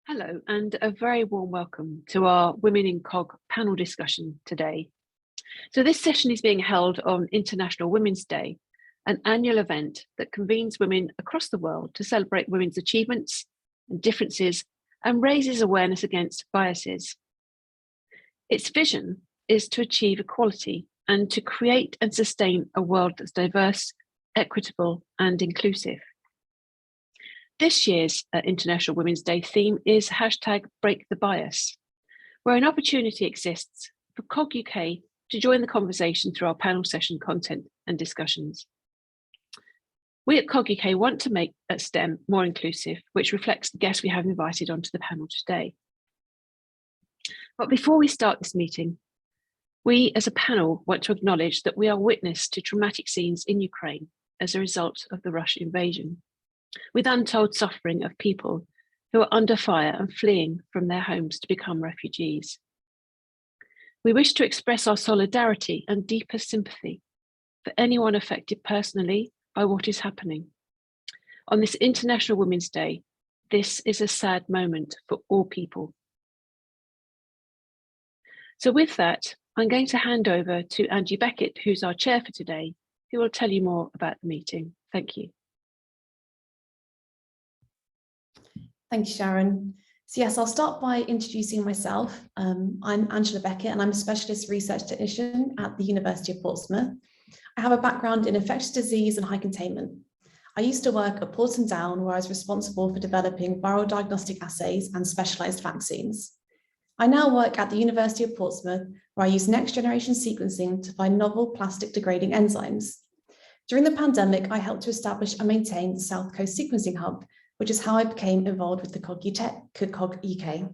Hello, and a very warm welcome to our Women in COG panel discussion today. So this session is being held on International Women's Day, an annual event that convenes women across the world to celebrate women's achievements and differences and raises awareness against biases. Its vision is to achieve equality and to create and sustain a world that's diverse, equitable, and inclusive. This year's International Women's Day theme is #BreakTheBias, where an opportunity exists for COG-UK to join the conversation through our panel session content and discussions. We at COG-UK want to make STEM more inclusive, which reflects the guests we have invited onto the panel today. But before we start this meeting, we as a panel want to acknowledge that we are witness to traumatic scenes in Ukraine as a result of the Russian invasion, with untold suffering of people who are under fire and fleeing from their homes to become refugees. We wish to express our solidarity and deepest sympathy for anyone affected personally by what is happening. On this International Women's Day, this is a sad moment for all people. So with that, I'm going to hand over to Angie Beckett, who's our chair for today, who will tell you more about the meeting. Thank you. Thank you, Sharon. So yes, I'll start by introducing myself. I'm Angela Beckett and I'm a specialist research technician at the University of Portsmouth. I have a background in infectious disease and high containment. I used to work at Porton Down, where I was responsible for developing viral diagnostic assays and specialised vaccines. I now work at the University of Portsmouth, where I use next generation sequencing to find novel plastic degrading enzymes. During the pandemic, I helped to establish and maintain the South Coast Sequencing Hub, which is how I became involved with the COG-UK.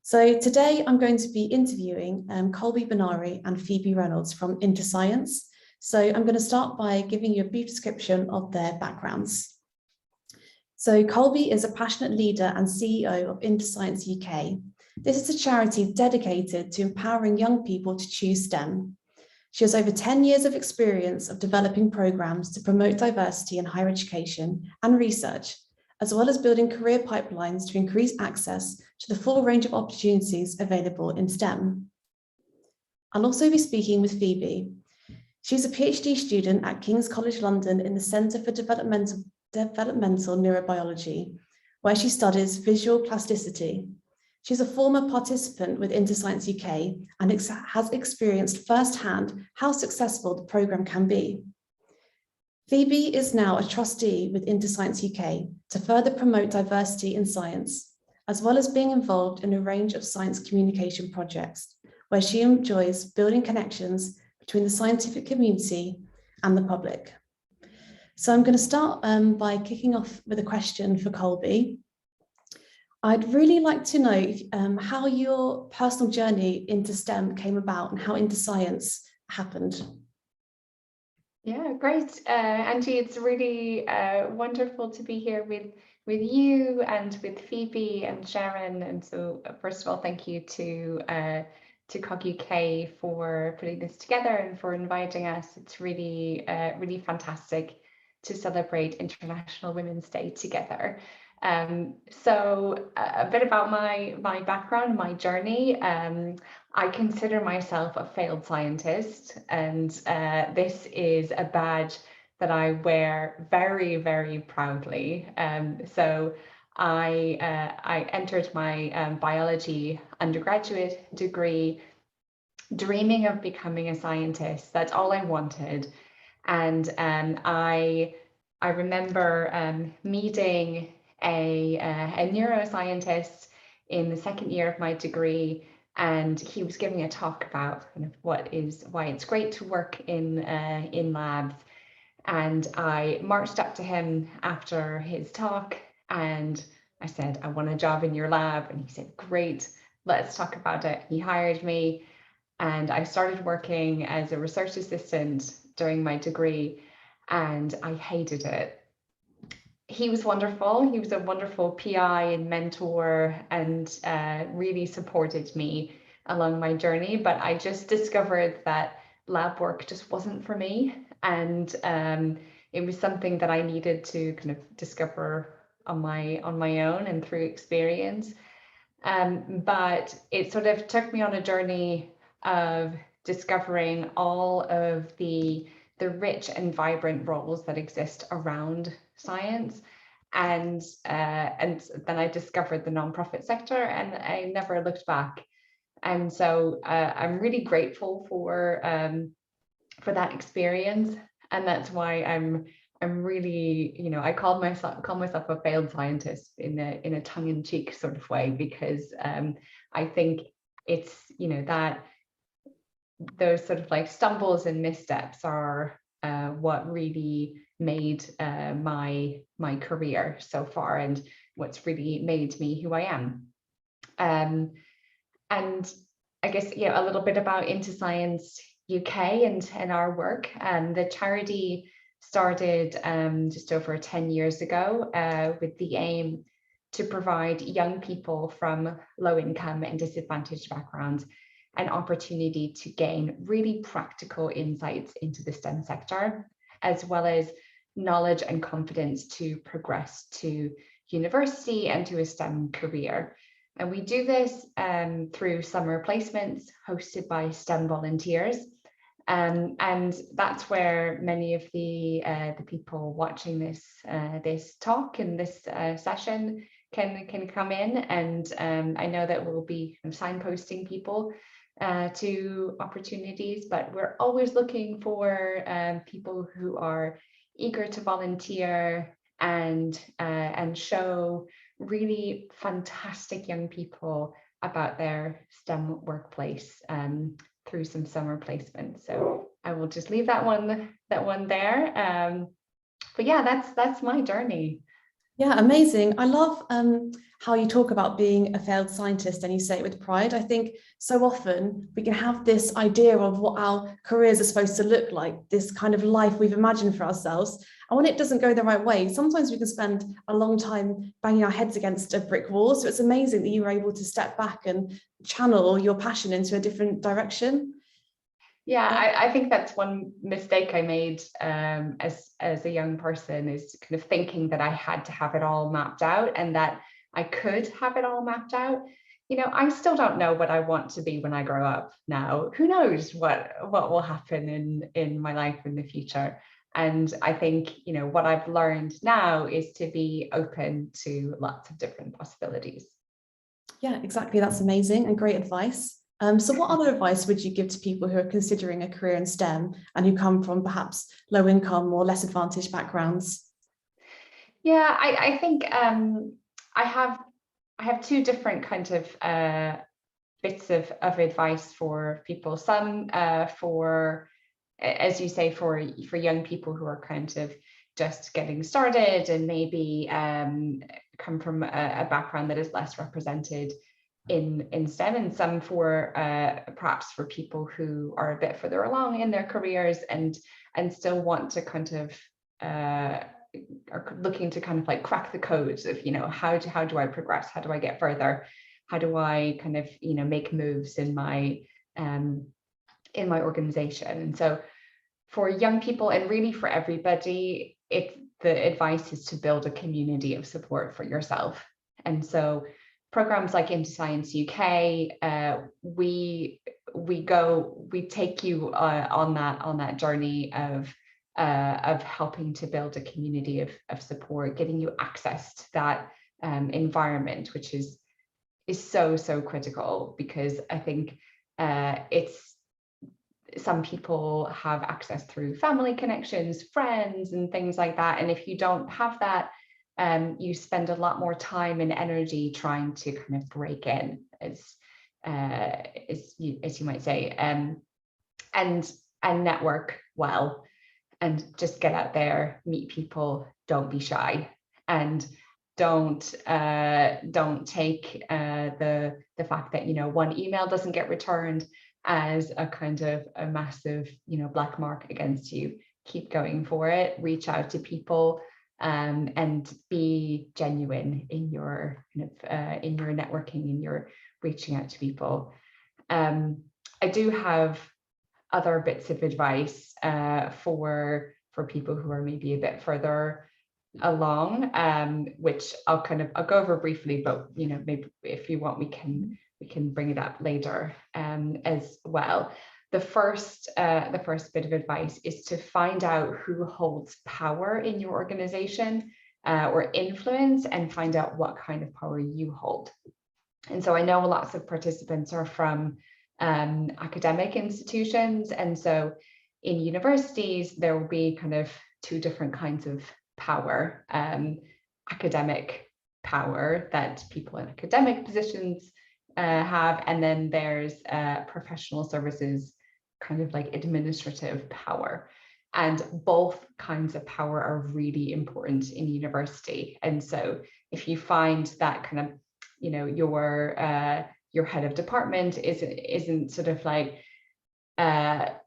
So today I'm going to be interviewing Colby Benari and Phoebe Reynolds from In2Science. So I'm going to start by giving you a brief description of their backgrounds. So Colby is a passionate leader and CEO of In2scienceUK. This is a charity dedicated to empowering young people to choose STEM. She has over 10 years of experience of developing programs to promote diversity in higher education and research, as well as building career pipelines to increase access to the full range of opportunities available in STEM. I'll also be speaking with Phoebe. She's a PhD student at King's College London in the Centre for Developmental Neurobiology, where she studies visual plasticity. She's a former participant with In2scienceUK and has experienced firsthand how successful the programme can be. Phoebe is now a trustee with In2scienceUK to further promote diversity in science, as well as being involved in a range of science communication projects, where she enjoys building connections between the scientific community and the public. So I'm going to start by kicking off with a question for Colby. I'd really like to know how your personal journey into STEM came about and how In2Science happened. Yeah, great. Angie, it's really wonderful to be here with you and with Phoebe and Sharon. And so first of all, thank you to COG-UK for putting this together and for inviting us. It's really, really fantastic to celebrate International Women's Day together. So a bit about my background, my journey. I consider myself a failed scientist, and this is a badge that I wear very, very proudly. So I entered my biology undergraduate degree dreaming of becoming a scientist. That's all I wanted. And I remember meeting a neuroscientist in the second year of my degree, and he was giving a talk about kind of why it's great to work in labs. And I marched up to him after his talk and I said, I want a job in your lab. And he said, great, let's talk about it. He hired me and I started working as a research assistant during my degree, and I hated it. He was wonderful. He was a wonderful PI and mentor and really supported me along my journey. But I just discovered that lab work just wasn't for me. And it was something that I needed to kind of discover on my own and through experience. But it sort of took me on a journey of discovering all of the rich and vibrant roles that exist around science. And then I discovered the nonprofit sector, and I never looked back. And so I'm really grateful for that experience, and that's why I'm really, you know, I call myself a failed scientist in a tongue-in-cheek sort of way, because I think it's, you know, that those sort of like stumbles and missteps are what really made my career so far, and what's really made me who I am. And I guess, you know, a little bit about In2scienceUK and our work. The charity started just over 10 years ago with the aim to provide young people from low income and disadvantaged backgrounds an opportunity to gain really practical insights into the STEM sector, as well as knowledge and confidence to progress to university and to a STEM career. And we do this through summer placements hosted by STEM volunteers. And that's where many of the people watching this talk and this session can come in. And I know that we'll be signposting people to opportunities, but we're always looking for people who are eager to volunteer and show really fantastic young people about their STEM workplace through some summer placements. So I will just leave that one there. But yeah, that's my journey. Yeah, amazing. I love how you talk about being a failed scientist, and you say it with pride. I think so often we can have this idea of what our careers are supposed to look like, this kind of life we've imagined for ourselves. And when it doesn't go the right way, sometimes we can spend a long time banging our heads against a brick wall. So it's amazing that you were able to step back and channel your passion into a different direction. Yeah, I think that's one mistake I made as a young person, is kind of thinking that I had to have it all mapped out and that I could have it all mapped out. You know, I still don't know what I want to be when I grow up now. Who knows what will happen in my life in the future? And I think, you know, what I've learned now is to be open to lots of different possibilities. Yeah, exactly. That's amazing and great advice. So what other advice would you give to people who are considering a career in STEM and who come from perhaps low income or less advantaged backgrounds? Yeah, I think I have two different kind of bits of advice for people. Some for, as you say, for young people who are kind of just getting started and maybe come from a background that is less represented in STEM, and some for perhaps for people who are a bit further along in their careers and still want to kind of are looking to kind of like crack the codes of, you know, how do I progress? How do I get further? How do I kind of, you know, make moves in my organization? And so for young people, and really for everybody, the advice is to build a community of support for yourself. And so programs like In2scienceUK, we take you on that journey of helping to build a community of support, giving you access to that environment, which is so critical, because I think some people have access through family connections, friends, and things like that. And if you don't have that, you spend a lot more time and energy trying to kind of break in, as you might say, and network well, and just get out there, meet people, don't be shy, and don't take the fact that, you know, one email doesn't get returned as a kind of a massive, you know, black mark against you. Keep going for it, reach out to people, and be genuine in your kind of in your networking, in your reaching out to people. I do have other bits of advice for people who are maybe a bit further along, which I'll go over briefly, but maybe if you want, we can bring it up later as well. The first bit of advice is to find out who holds power in your organization or influence, and find out what kind of power you hold. And so I know lots of participants are from academic institutions, and so in universities there will be kind of two different kinds of power: academic power that people in academic positions have, and then there's professional services, kind of like administrative power. And both kinds of power are really important in university. And so if you find that kind of, your head of department isn't sort of like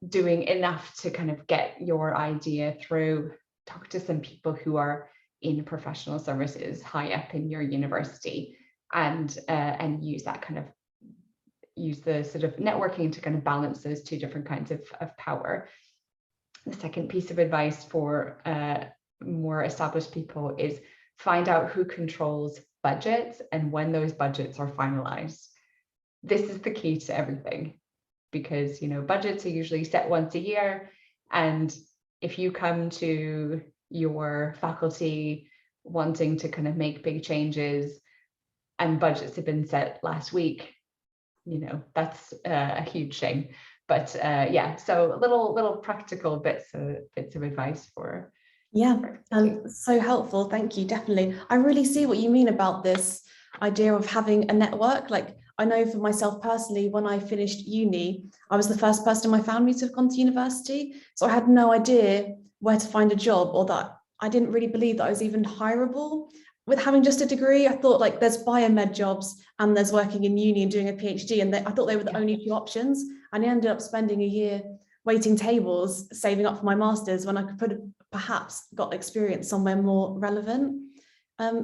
doing enough to kind of get your idea through, talk to some people who are in professional services high up in your university, and use the sort of networking to kind of balance those two different kinds of power. The second piece of advice for more established people is find out who controls budgets and when those budgets are finalized. This is the key to everything, because budgets are usually set once a year, and if you come to your faculty wanting to kind of make big changes and budgets have been set last week, that's a huge shame. But yeah, so little practical bits of advice for. Yeah, so helpful. Thank you. Definitely. I really see what you mean about this idea of having a network. Like, I know for myself personally, when I finished uni, I was the first person in my family to have gone to university. So I had no idea where to find a job, or that I didn't really believe that I was even hireable. With having just a degree, I thought like there's biomed jobs and there's working in uni and doing a PhD, and I thought they were the only two options. And I ended up spending a year waiting tables, saving up for my master's, when I could have perhaps got experience somewhere more relevant.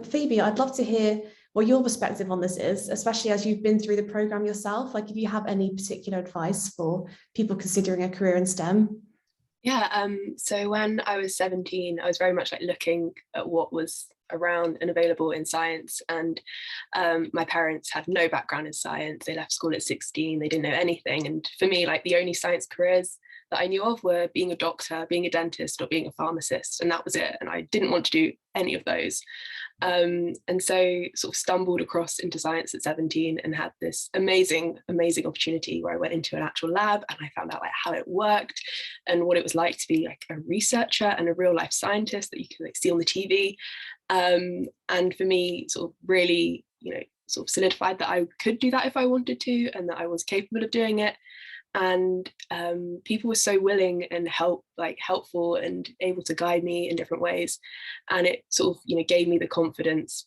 Phoebe, I'd love to hear what your perspective on this is, especially as you've been through the program yourself. Like, if you have any particular advice for people considering a career in STEM. Yeah, so when I was 17, I was very much like looking at what was around and available in science, and my parents had no background in science. They left school at 16, they didn't know anything, and for me, like, the only science careers that I knew of were being a doctor, being a dentist, or being a pharmacist, and that was it. And I didn't want to do any of those. And so sort of stumbled across In2Science at 17 and had this amazing opportunity where I went into an actual lab and I found out like how it worked and what it was like to be like a researcher and a real life scientist that you can like see on the TV. And for me, sort of really, sort of solidified that I could do that if I wanted to, and that I was capable of doing it. And people were so willing and helpful and able to guide me in different ways, and it sort of gave me the confidence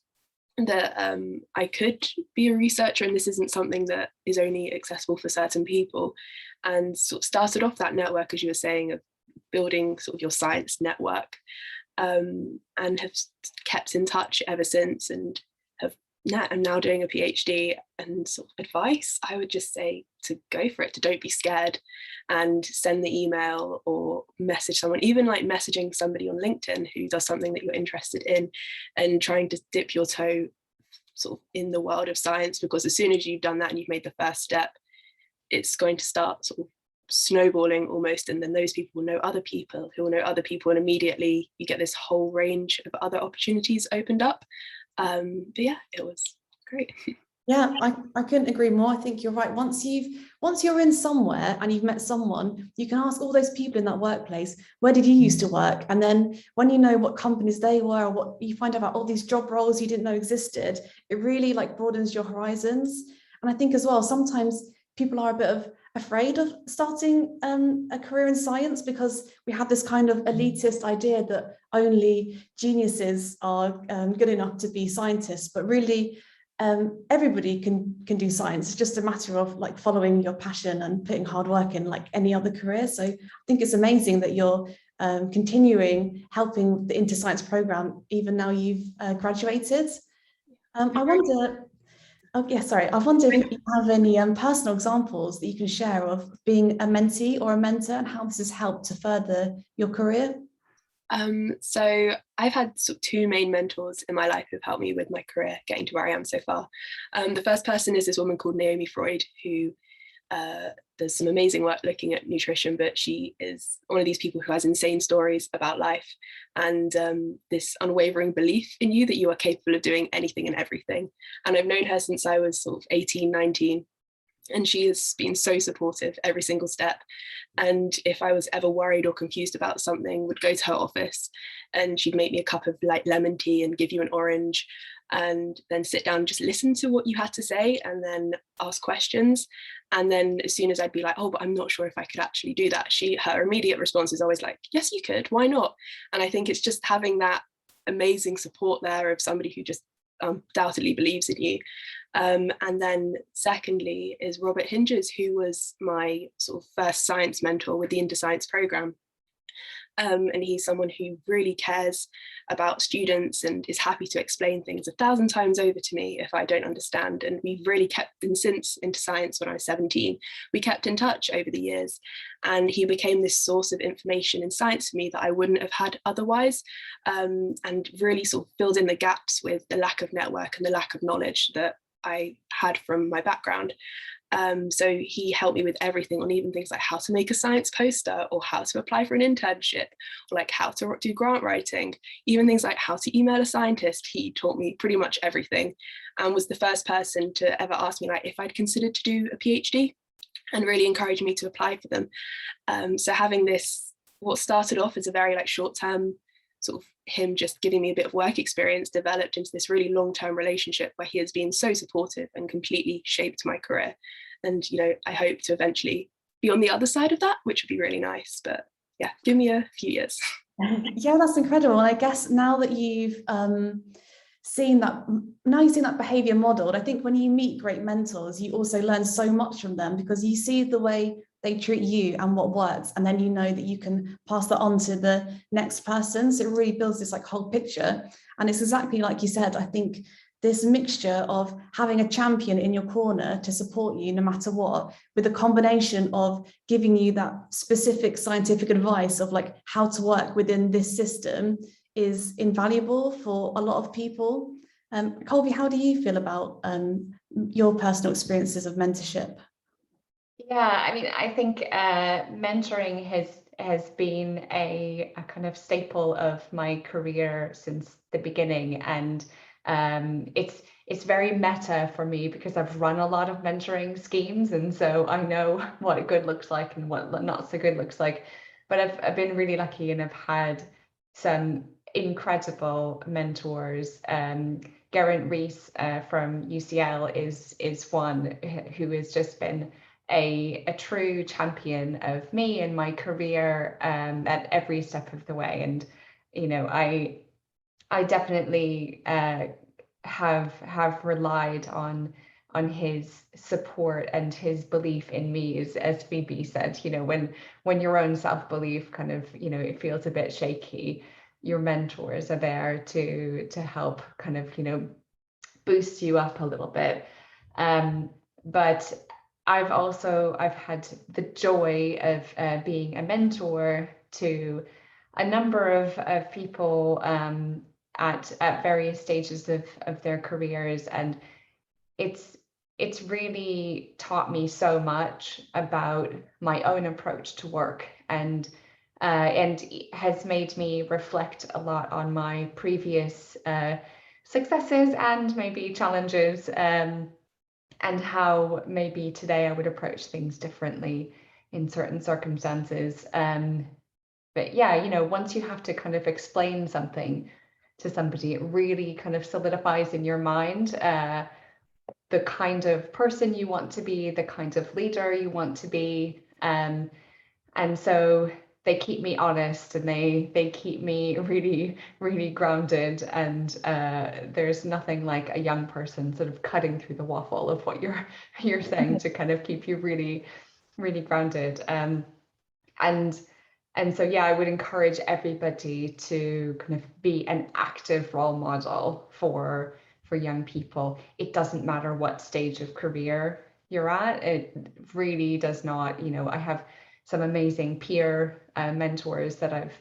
that I could be a researcher, and this isn't something that is only accessible for certain people. And sort of started off that network, as you were saying, of building sort of your science network, and have kept in touch ever since, and I'm now doing a PhD. And sort of advice, I would just say to go for it, to don't be scared, and send the email or message someone, even like messaging somebody on LinkedIn who does something that you're interested in, and trying to dip your toe sort of in the world of science, because as soon as you've done that and you've made the first step, it's going to start sort of snowballing almost, and then those people will know other people who will know other people, and immediately you get this whole range of other opportunities opened up. But yeah, it was great. Yeah, I couldn't agree more. I think you're right. Once you're in somewhere and you've met someone, you can ask all those people in that workplace, where did you used to work? And then when you know what companies they were, or what you find out about all these job roles you didn't know existed, it really like broadens your horizons. And I think as well, sometimes people are a bit of afraid of starting a career in science, because we have this kind of elitist idea that only geniuses are good enough to be scientists, but really everybody can do science. It's just a matter of like following your passion and putting hard work in, like any other career. So I think it's amazing that you're continuing helping the In2Science program even now you've graduated. I wonder if you have any personal examples that you can share of being a mentee or a mentor, and how this has helped to further your career. So I've had sort of two main mentors in my life who've helped me with my career, getting to where I am so far. The first person is this woman called Naomi Freud, who does some amazing work looking at nutrition, but she is one of these people who has insane stories about life and this unwavering belief in you that you are capable of doing anything and everything. And I've known her since I was sort of 18, 19. And she has been so supportive every single step. And if I was ever worried or confused about something, would go to her office and she'd make me a cup of light lemon tea and give you an orange and then sit down and just listen to what you had to say and then ask questions. And then as soon as I'd be like, oh, but I'm not sure if I could actually do that, her immediate response is always like, yes, you could, why not? And I think it's just having that amazing support there of somebody who just undoubtedly believes in you. And then secondly is Robert Hinges, who was my sort of first science mentor with the In2Science programme. And he's someone who really cares about students and is happy to explain things 1,000 times over to me if I don't understand. And we've really kept, and since In2Science when I was 17, we kept in touch over the years. And he became this source of information in science for me that I wouldn't have had otherwise, and really sort of filled in the gaps with the lack of network and the lack of knowledge that I had from my background. So he helped me with everything, on even things like how to make a science poster or how to apply for an internship or like how to do grant writing, even things like how to email a scientist. He taught me pretty much everything and was the first person to ever ask me like if I'd considered to do a PhD and really encouraged me to apply for them. So having this, what started off as a very like short-term sort of him just giving me a bit of work experience, developed into this really long-term relationship where he has been so supportive and completely shaped my career. And, you know, I hope to eventually be on the other side of that, which would be really nice. But yeah, give me a few years. Yeah, that's incredible. And I guess now that you've seen that behavior modeled, I think when you meet great mentors, you also learn so much from them because you see the way they treat you and what works, and then you know that you can pass that on to the next person. So it really builds this like whole picture. And it's exactly like you said, I think this mixture of having a champion in your corner to support you no matter what, with a combination of giving you that specific scientific advice of like how to work within this system is invaluable for a lot of people. Colby, how do you feel about your personal experiences of mentorship? Yeah, I mean, I think mentoring has been a kind of staple of my career since the beginning, and it's very meta for me because I've run a lot of mentoring schemes, and so I know what good looks like and what not so good looks like. But I've been really lucky and I've had some incredible mentors. Geraint Rees from UCL is one who has just been a true champion of me and my career at every step of the way. And you know, I definitely have relied on his support and his belief in me, as Phoebe said. You know, when your own self-belief kind of, you know, it feels a bit shaky, your mentors are there to help kind of, you know, boost you up a little bit. But I've had the joy of being a mentor to a number of people at various stages of their careers, and it's really taught me so much about my own approach to work, and has made me reflect a lot on my previous successes and maybe challenges, and how maybe today I would approach things differently in certain circumstances. But yeah, you know, once you have to kind of explain something to somebody, it really kind of solidifies in your mind the kind of person you want to be, the kind of leader you want to be. And so they keep me honest, and they keep me really, really grounded. And there's nothing like a young person sort of cutting through the waffle of what you're saying to kind of keep you really, really grounded. And so, yeah, I would encourage everybody to kind of be an active role model for young people. It doesn't matter what stage of career you're at. It really does not. You know, I have some amazing peer mentors that I've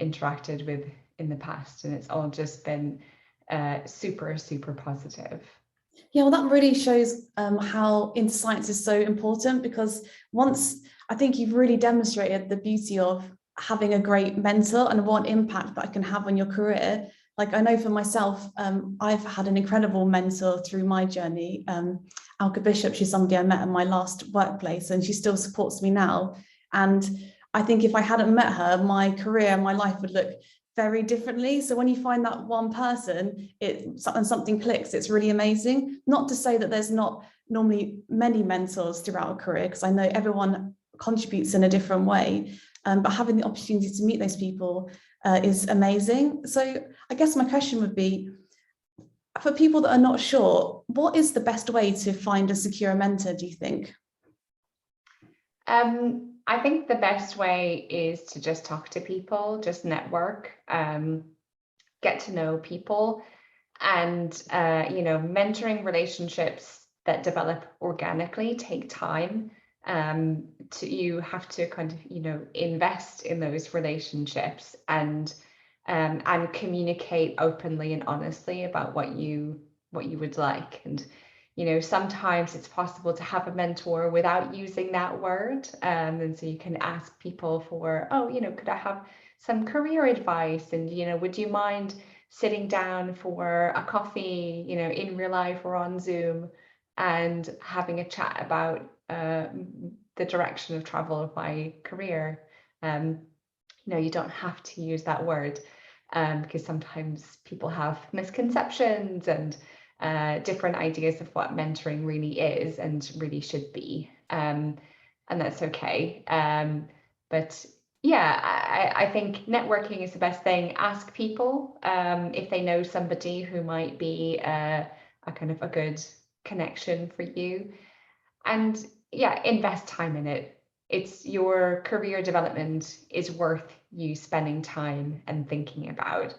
interacted with in the past, and it's all just been super, super positive. Yeah, well, that really shows how In2Science is so important, because once I think you've really demonstrated the beauty of having a great mentor and what impact that can have on your career. Like I know for myself, I've had an incredible mentor through my journey. Alka Bishop, she's somebody I met in my last workplace, and she still supports me now. And I think if I hadn't met her, my career and my life would look very differently. So when you find that one person, something clicks, it's really amazing. Not to say that there's not normally many mentors throughout a career, because I know everyone contributes in a different way, but having the opportunity to meet those people is amazing. So I guess my question would be, for people that are not sure, what is the best way to find a secure mentor, do you think? I think the best way is to just talk to people, just network, get to know people, and mentoring relationships that develop organically take time. You have to kind of invest in those relationships and communicate openly and honestly about what you would like. And sometimes it's possible to have a mentor without using that word. And so you can ask people for, could I have some career advice? And, would you mind sitting down for a coffee, in real life or on Zoom, and having a chat about the direction of travel of my career? You don't have to use that word, because sometimes people have misconceptions and different ideas of what mentoring really is and really should be, and that's okay. But yeah, I think networking is the best thing. Ask people if they know somebody who might be a kind of a good connection for you, and yeah, invest time in it. It's your career development is worth you spending time and thinking about,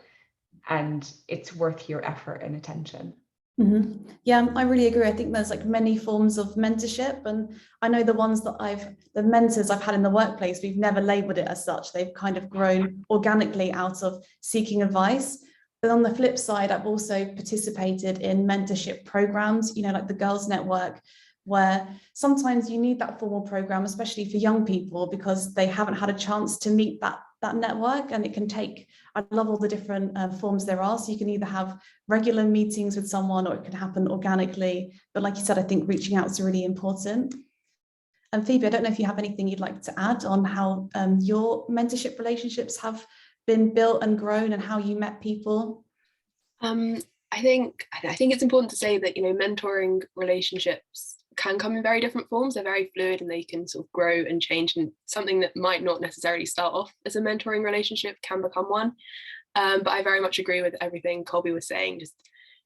and it's worth your effort and attention. Mm-hmm. Yeah, I really agree. I think there's like many forms of mentorship, and I know the mentors I've had in the workplace, we've never labeled it as such. They've kind of grown organically out of seeking advice. But on the flip side, I've also participated in mentorship programs, like the Girls Network, where sometimes you need that formal program, especially for young people, because they haven't had a chance to meet that network. And it can take, I love all the different forms there are. So you can either have regular meetings with someone, or it can happen organically. But like you said, I think reaching out is really important. And Phoebe, I don't know if you have anything you'd like to add on how your mentorship relationships have been built and grown, and how you met people. I think it's important to say that mentoring relationships can come in very different forms. They're very fluid, and they can sort of grow and change, and something that might not necessarily start off as a mentoring relationship can become one. But I very much agree with everything Colby was saying, just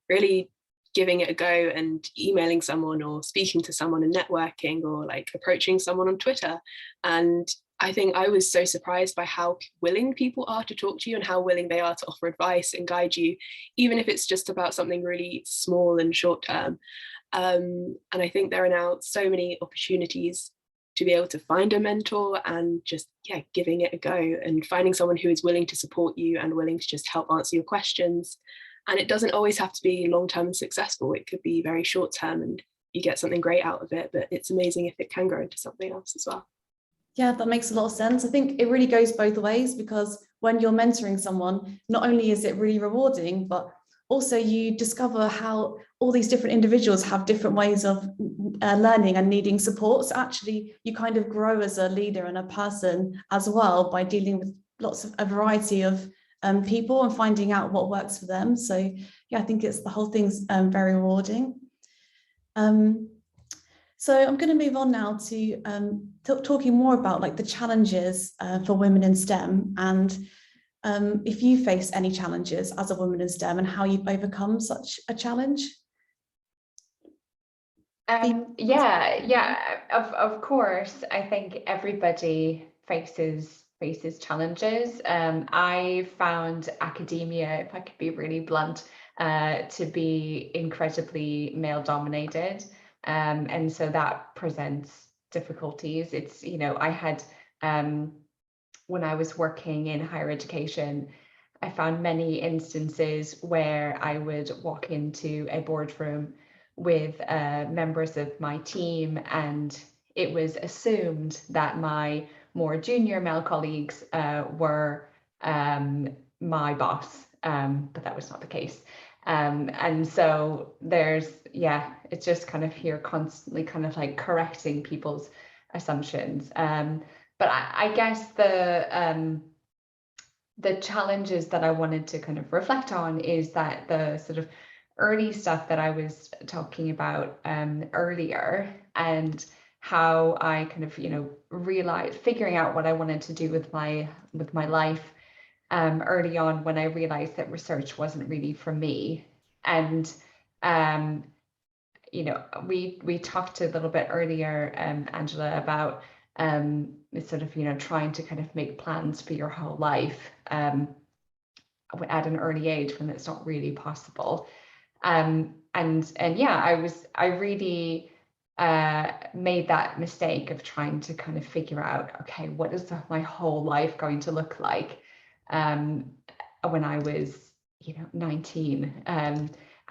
really giving it a go and emailing someone or speaking to someone and networking, or like approaching someone on Twitter. And I think I was so surprised by how willing people are to talk to you and how willing they are to offer advice and guide you, even if it's just about something really small and short term. And I think there are now so many opportunities to be able to find a mentor, and just giving it a go and finding someone who is willing to support you and willing to just help answer your questions. And it doesn't always have to be long-term and successful. It could be very short-term and you get something great out of it, but it's amazing if it can grow into something else as well. Yeah, that makes a lot of sense. I think it really goes both ways, because when you're mentoring someone, not only is it really rewarding, but also you discover how all these different individuals have different ways of learning and needing support. So actually you kind of grow as a leader and a person as well, by dealing with a variety of people and finding out what works for them. So yeah, I think the whole thing's very rewarding. So I'm going to move on now to talking more about like the challenges for women in STEM, and if you face any challenges as a woman in STEM and how you've overcome such a challenge. Of course. I think everybody faces challenges. I found academia, if I could be really blunt, to be incredibly male dominated. And so that presents difficulties. It's, I had when I was working in higher education, I found many instances where I would walk into a boardroom with members of my team, and it was assumed that my more junior male colleagues were my boss, but that was not the case. And so there's, yeah, it's just kind of here constantly kind of like correcting people's assumptions. But I guess the challenges that I wanted to kind of reflect on is that the sort of early stuff that I was talking about earlier, and how I kind of, you know, realized, figuring out what I wanted to do with my life early on, when I realized that research wasn't really for me. And you know, we talked a little bit earlier, Angela, about sort of, you know, trying to kind of make plans for your whole life at an early age when it's not really possible. And yeah, I really made that mistake of trying to kind of figure out, okay, what is my whole life going to look like when I was, you know, 19.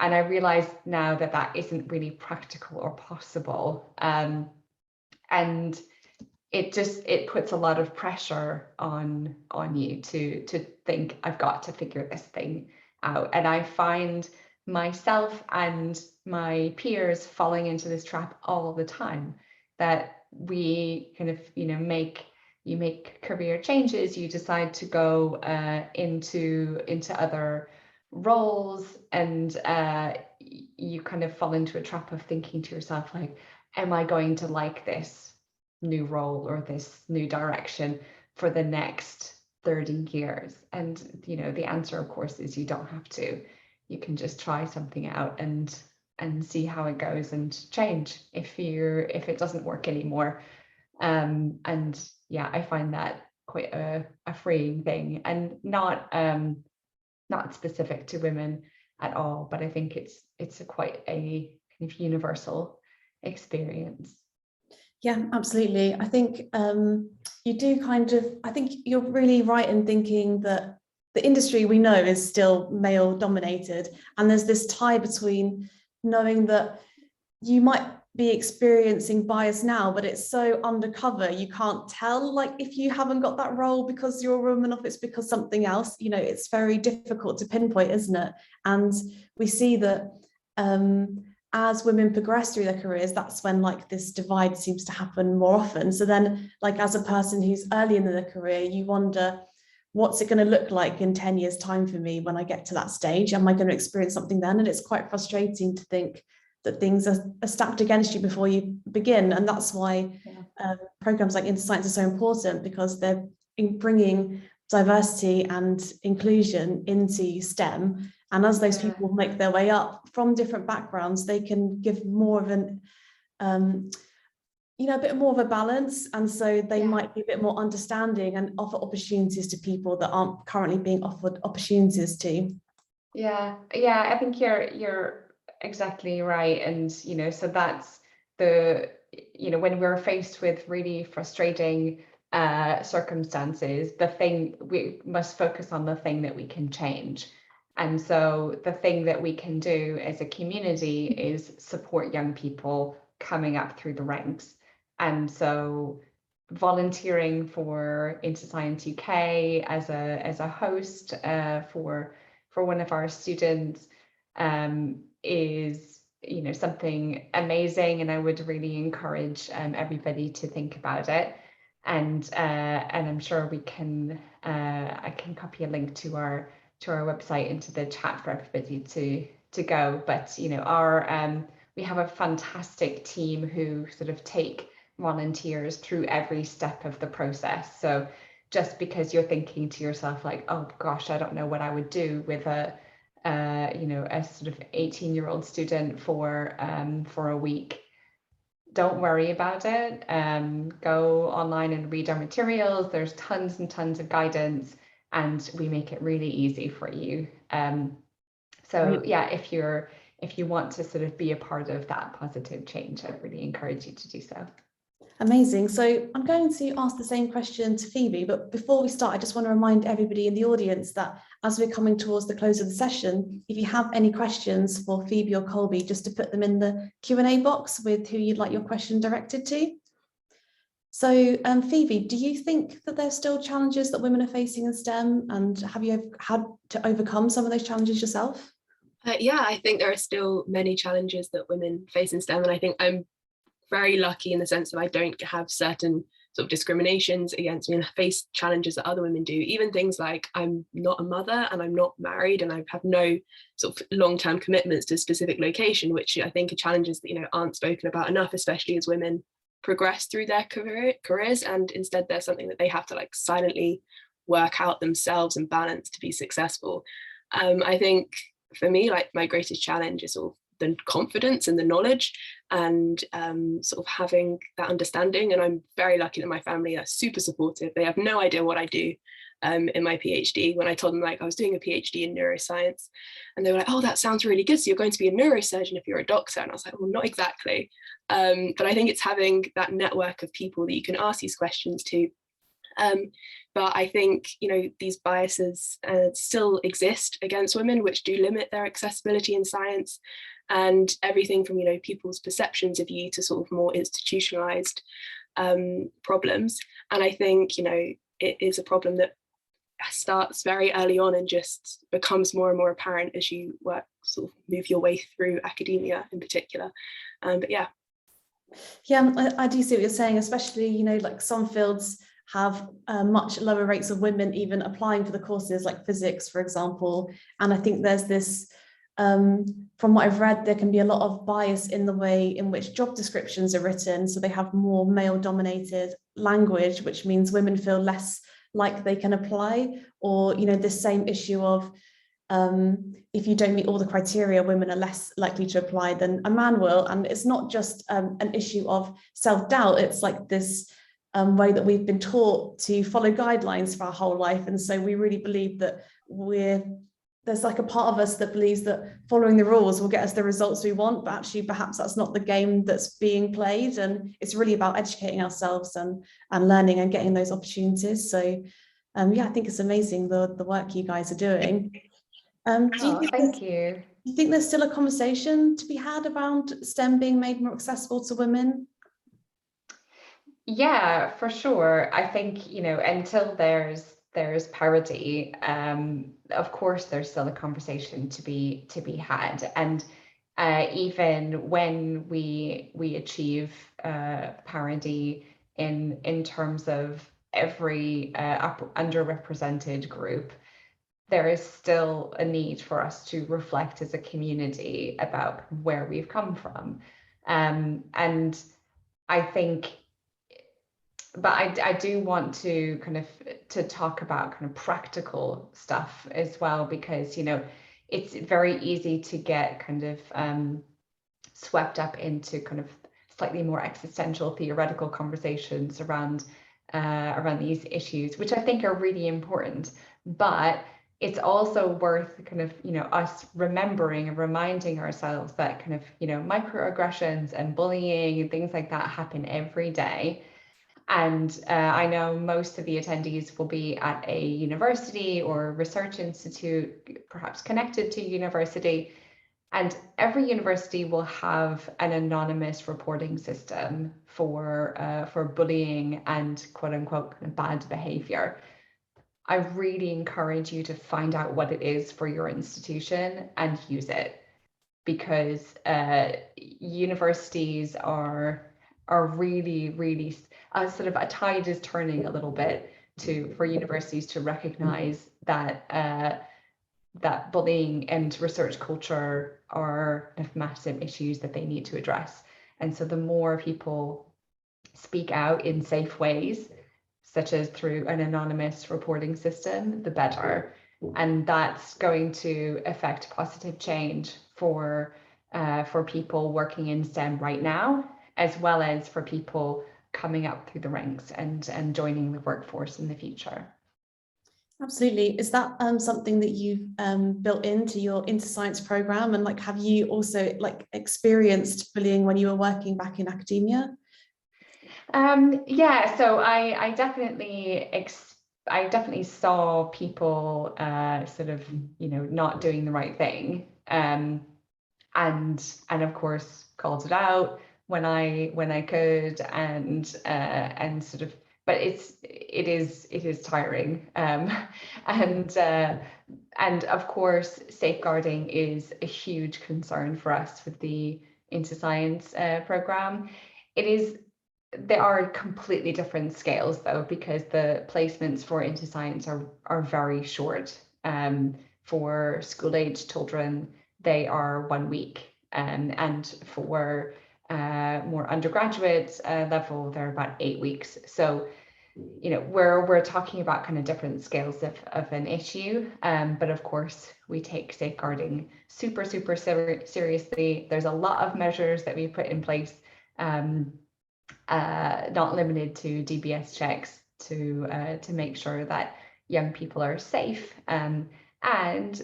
And I realized now that that isn't really practical or possible. And it puts a lot of pressure on you to think, I've got to figure this thing out. And I find myself and my peers falling into this trap all the time, that we kind of, you know, you make career changes, you decide to go into other roles, and you kind of fall into a trap of thinking to yourself, like, am I going to like this new role or this new direction for the next 30 years? And, you know, the answer, of course, is you don't have to. You can just try something out and see how it goes, and change if it doesn't work anymore. And yeah, I find that quite a freeing thing, and not specific to women at all, but I think it's quite a kind of universal experience. Yeah, absolutely. I think you do kind of, I think you're really right in thinking that the industry we know is still male dominated, and there's this tie between knowing that you might be experiencing bias now, but it's so undercover, you can't tell, like, if you haven't got that role because you're a woman, or if it's because something else, you know, it's very difficult to pinpoint, isn't it? And we see that as women progress through their careers, that's when like this divide seems to happen more often. So then, like, as a person who's early in their career, you wonder, what's it going to look like in 10 years time for me when I get to that stage? Am I going to experience something then? And it's quite frustrating to think that things are stacked against you before you begin. And that's why programs like In2Science are so important, because they're bringing diversity and inclusion into STEM. And as those people make their way up from different backgrounds, they can give more of an, you know, a bit more of a balance. And so they might be a bit more understanding and offer opportunities to people that aren't currently being offered opportunities to. Yeah, I think you're exactly right. And, you know, so that's the, you know, when we're faced with really frustrating circumstances, the thing, we must focus on the thing that we can change. And so the thing that we can do as a community is support young people coming up through the ranks. And so volunteering for In2ScienceUK as a host for one of our students is, you know, something amazing, and I would really encourage everybody to think about it. And I'm sure we can I can copy a link to our website into the chat for everybody to go. But, you know, we have a fantastic team who sort of take volunteers through every step of the process. So just because you're thinking to yourself, like, oh gosh, I don't know what I would do with a you know, a sort of 18-year-old student for a week, don't worry about it. Go online and read our materials. There's tons and tons of guidance, and we make it really easy for you. So yeah, if you want to sort of be a part of that positive change, I'd really encourage you to do so. Amazing. So I'm going to ask the same question to Phoebe, but before we start, I just want to remind everybody in the audience that as we're coming towards the close of the session, if you have any questions for Phoebe or Colby, just to put them in the Q&A box with who you'd like your question directed to. So Phoebe, do you think that there's still challenges that women are facing in STEM, and have you had to overcome some of those challenges yourself? Yeah, I think there are still many challenges that women face in STEM, and I think I'm very lucky in the sense that I don't have certain sort of discriminations against me and face challenges that other women do. Even things like I'm not a mother and I'm not married and I have no sort of long-term commitments to a specific location, which I think are challenges that, you know, aren't spoken about enough, especially as women progress through their careers, and instead they're something that they have to like silently work out themselves and balance to be successful. I think for me, like my greatest challenge is sort of the confidence and the knowledge and sort of having that understanding. And I'm very lucky that my family are super supportive. They have no idea what I do in my PhD. When I told them like I was doing a PhD in neuroscience, and they were like, oh, that sounds really good. So you're going to be a neurosurgeon if you're a doctor. And I was like, well, not exactly. But I think it's having that network of people that you can ask these questions to. But I think, you know, these biases still exist against women, which do limit their accessibility in science, and everything from, you know, people's perceptions of you to sort of more institutionalized problems. And I think, you know, it is a problem that starts very early on and just becomes more and more apparent as you work, sort of move your way through academia in particular. But yeah. Yeah, I do see what you're saying, especially, you know, like some fields have much lower rates of women even applying for the courses, like physics, for example. And I think there's this, from what I've read, there can be a lot of bias in the way in which job descriptions are written. So they have more male-dominated language, which means women feel less like they can apply, or, you know, this same issue of if you don't meet all the criteria, women are less likely to apply than a man will. And it's not just an issue of self-doubt, it's like this way that we've been taught to follow guidelines for our whole life. And so we really believe that there's like a part of us that believes that following the rules will get us the results we want, but actually perhaps that's not the game that's being played. And it's really about educating ourselves and learning and getting those opportunities. So yeah, I think it's amazing the work you guys are doing. Thank you. Do you think there's still a conversation to be had around STEM being made more accessible to women? Yeah, for sure. I think, you know, until there's parity, of course there's still a conversation to be had. And even when we achieve parity in terms of every underrepresented group, there is still a need for us to reflect as a community about where we've come from. And I think, but I do want to kind of to talk about kind of practical stuff as well, because, you know, it's very easy to get kind of swept up into kind of slightly more existential theoretical conversations around these issues, which I think are really important. But it's also worth kind of, you know, us remembering and reminding ourselves that kind of, you know, microaggressions and bullying and things like that happen every day. And I know most of the attendees will be at a university or research institute, perhaps connected to university. And every university will have an anonymous reporting system for bullying and quote unquote bad behavior. I really encourage you to find out what it is for your institution and use it, because universities are really, really sort of a tide is turning a little bit for universities to recognize that that bullying and research culture are massive issues that they need to address. And so the more people speak out in safe ways, such as through an anonymous reporting system, the better. And that's going to affect positive change for people working in STEM right now, as well as for people coming up through the ranks and joining the workforce in the future. Absolutely. Is that something that you've built into your In2Science program? And like, have you also like experienced bullying when you were working back in academia? Yeah, so I definitely saw people sort of, not doing the right thing, and of course called it out when I could, and sort of, but it is tiring, and of course safeguarding is a huge concern for us with the In2Science program. There are completely different scales though, because the placements for In2Science are very short. For school-age children, they are 1 week, and for more undergraduate level, they're about 8 weeks. So, we're talking about kind of different scales of an issue, but of course we take safeguarding super seriously. There's a lot of measures that we put in place, not limited to DBS checks, to make sure that young people are safe, and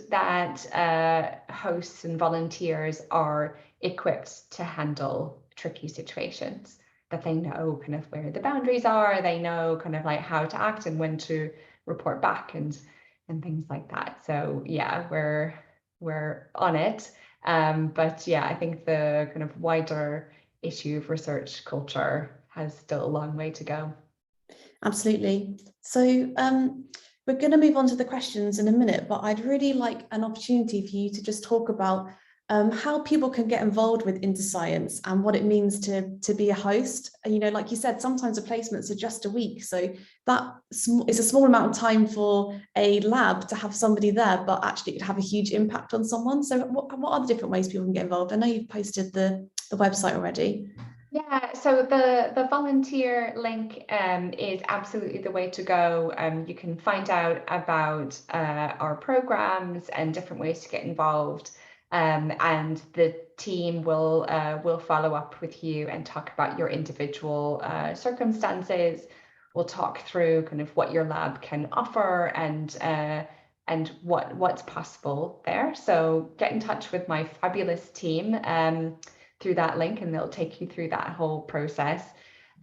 that hosts and volunteers are equipped to handle tricky situations, that they know kind of where the boundaries are, they know kind of like how to act and when to report back and things like that. So yeah, we're on it, but yeah, I think the kind of wider issue of research culture has still a long way to go. Absolutely. So we're going to move on to the questions in a minute, but I'd really like an opportunity for you to just talk about how people can get involved with In2Science and what it means to be a host. And, like you said, sometimes the placements are just a week, so that is a small amount of time for a lab to have somebody there, but actually it could have a huge impact on someone. So what are the different ways people can get involved? I know you've posted the website already. Yeah, so the volunteer link is absolutely the way to go. You can find out about our programs and different ways to get involved, and the team will follow up with you and talk about your individual circumstances. We'll talk through kind of what your lab can offer and what's possible there. So get in touch with my fabulous team through that link, and they'll take you through that whole process.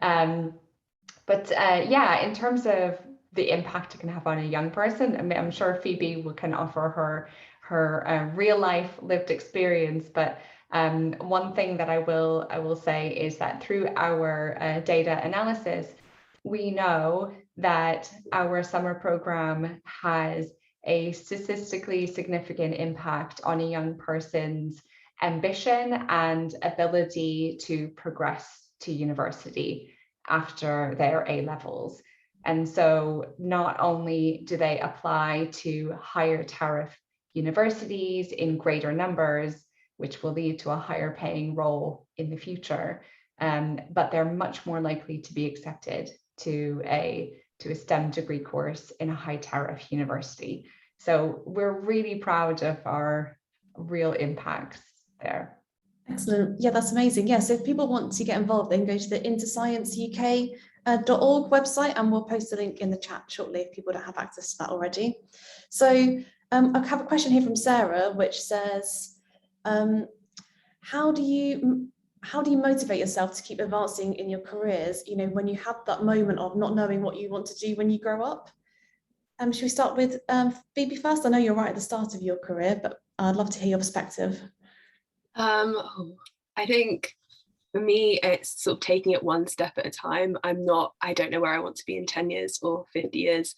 But yeah, in terms of the impact it can have on a young person, I mean, I'm sure Phoebe can offer her real life lived experience, but one thing that I will say is that through our data analysis, we know that our summer program has a statistically significant impact on a young person's ambition and ability to progress to university after their A levels. And so not only do they apply to higher tariff universities in greater numbers, which will lead to a higher paying role in the future, but they're much more likely to be accepted to a STEM degree course in a high tariff university. So we're really proud of our real impacts there. Excellent. Yeah, that's amazing. Yeah, so if people want to get involved, then go to the In2ScienceUK.org website, and we'll post a link in the chat shortly if people don't have access to that already. So I have a question here from Sarah, which says, how do you motivate yourself to keep advancing in your careers, when you have that moment of not knowing what you want to do when you grow up? Should we start with Phoebe first? I know you're right at the start of your career, but I'd love to hear your perspective. I think for me, it's sort of taking it one step at a time. I don't know where I want to be in 10 years or 50 years.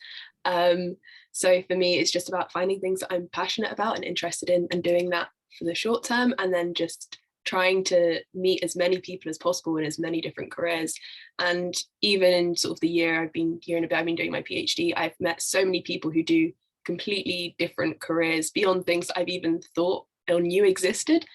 So for me, it's just about finding things that I'm passionate about and interested in, and doing that for the short term, and then just trying to meet as many people as possible in as many different careers. And even in sort of the year I've been doing my PhD, I've met so many people who do completely different careers beyond things that I've even thought or knew existed.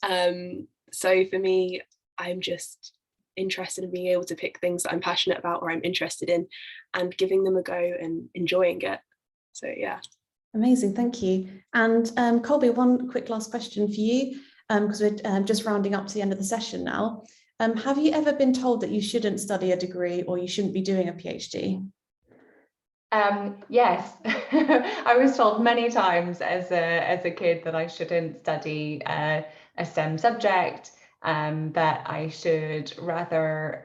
So for me, I'm just interested in being able to pick things that I'm passionate about or I'm interested in and giving them a go and enjoying it. So yeah. Amazing, thank you. And Colby, one quick last question for you, because we're just rounding up to the end of the session now. Have you ever been told that you shouldn't study a degree or you shouldn't be doing a PhD? Yes, I was told many times as a kid that I shouldn't study a STEM subject, that I should rather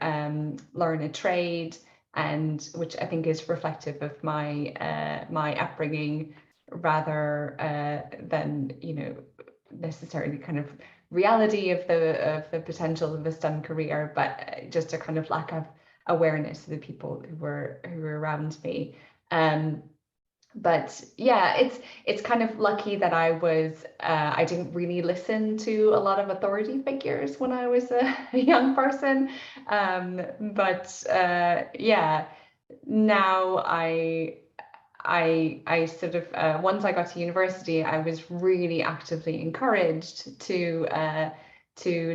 learn a trade, and which I think is reflective of my my upbringing, rather than, you know, necessarily kind of reality of the potential of a STEM career, but just a kind of lack of awareness of the people who were around me. But yeah, it's kind of lucky that I didn't really listen to a lot of authority figures when I was a young person. Yeah, now I sort of once I got to university, I was really actively encouraged to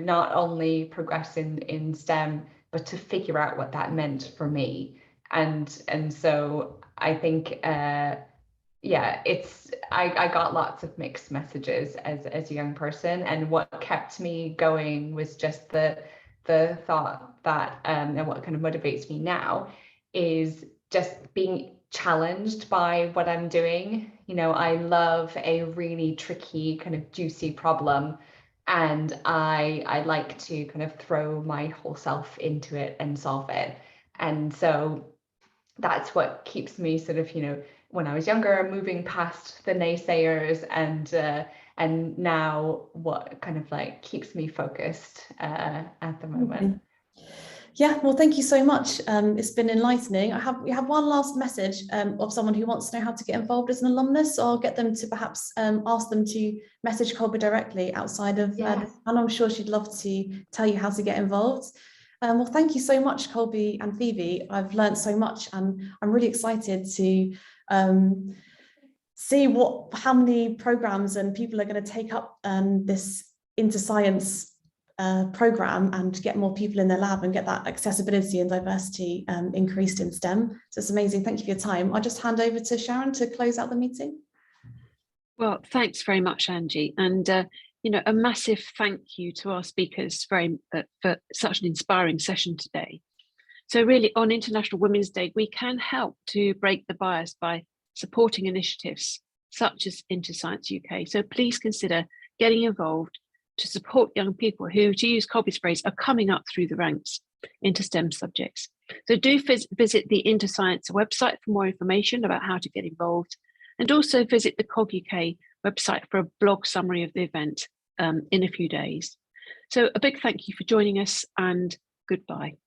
not only progress in STEM, but to figure out what that meant for me. And so I think yeah, I got lots of mixed messages as a young person, and what kept me going was just the thought that and what kind of motivates me now is just being challenged by what I'm doing. You know, I love a really tricky kind of juicy problem, and I like to kind of throw my whole self into it and solve it. And so that's what keeps me sort of, you know, when I was younger, moving past the naysayers, and now what kind of like keeps me focused at the moment. Yeah, well, thank you so much. It's been enlightening. We have one last message of someone who wants to know how to get involved as an alumnus. So I'll get them to perhaps ask them to message Colby directly outside of and I'm sure she'd love to tell you how to get involved. Well, thank you so much, Colby and Phoebe. I've learned so much, and I'm really excited to see how many programs and people are going to take up this In2Science program and get more people in their lab and get that accessibility and diversity increased in STEM. So it's amazing. Thank you for your time. I'll just hand over to Sharon to close out the meeting. Well, thanks very much, Angie. And you know, a massive thank you to our speakers for such an inspiring session today. So really, on International Women's Day, we can help to break the bias by supporting initiatives such as In2ScienceUK. So please consider getting involved to support young people who, to use Colby's phrase, are coming up through the ranks into STEM subjects. So do visit the In2Science website for more information about how to get involved, and also visit the COG-UK website for a blog summary of the event in a few days. So a big thank you for joining us, and goodbye.